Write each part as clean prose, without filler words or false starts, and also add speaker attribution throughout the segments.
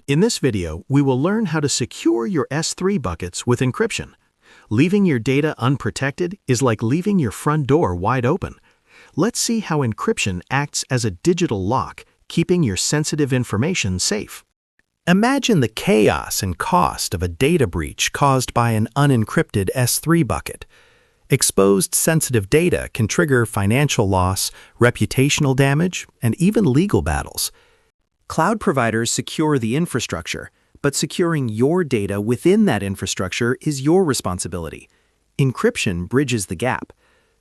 Speaker 1: In this video, we will learn how to secure your S3 buckets with encryption. Leaving your data unprotected is like leaving your front door wide open. Let's see how encryption acts as a digital lock, keeping your sensitive information safe. Imagine the chaos and cost of a data breach caused by an unencrypted S3 bucket. Exposed sensitive data can trigger financial loss, reputational damage, and even legal battles. Cloud providers secure the infrastructure, but securing your data within that infrastructure is your responsibility. Encryption bridges the gap.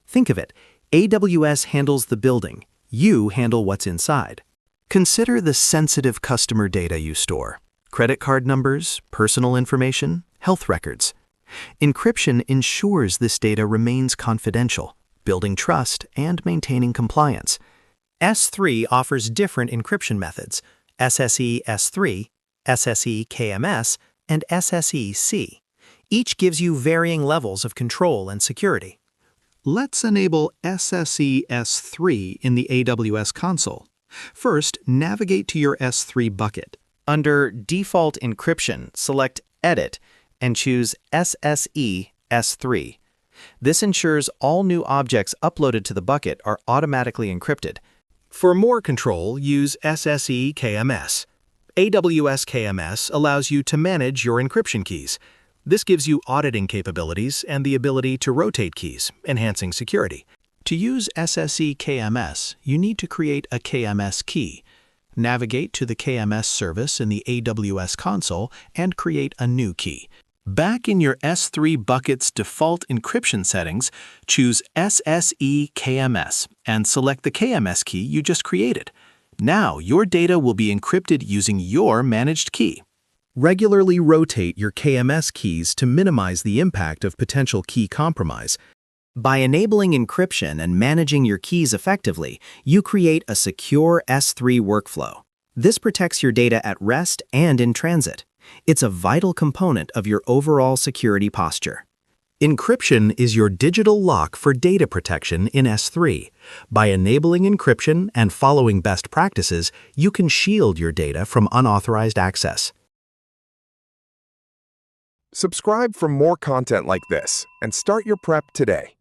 Speaker 1: Think of it, AWS handles the building, you handle what's inside. Consider the sensitive customer data you store: credit card numbers, personal information, health records. Encryption ensures this data remains confidential, building trust and maintaining compliance. S3 offers different encryption methods: SSE-S3, SSE-KMS, and SSE-C. Each gives you varying levels of control and security. Let's enable SSE-S3 in the AWS console. First, navigate to your S3 bucket. Under Default Encryption, select Edit and choose SSE-S3. This ensures all new objects uploaded to the bucket are automatically encrypted. For more control, use SSE-KMS. AWS KMS allows you to manage your encryption keys. This gives you auditing capabilities and the ability to rotate keys, enhancing security. To use SSE-KMS, you need to create a KMS key. Navigate to the KMS service in the AWS console and create a new key. Back in your S3 bucket's default encryption settings, choose SSE-KMS and select the KMS key you just created. Now your data will be encrypted using your managed key. Regularly rotate your KMS keys to minimize the impact of potential key compromise. By enabling encryption and managing your keys effectively, you create a secure S3 workflow. This protects your data at rest and in transit. It's a vital component of your overall security posture. Encryption is your digital lock for data protection in S3. By enabling encryption and following best practices, you can shield your data from unauthorized access.
Speaker 2: Subscribe for more content like this and start your prep today.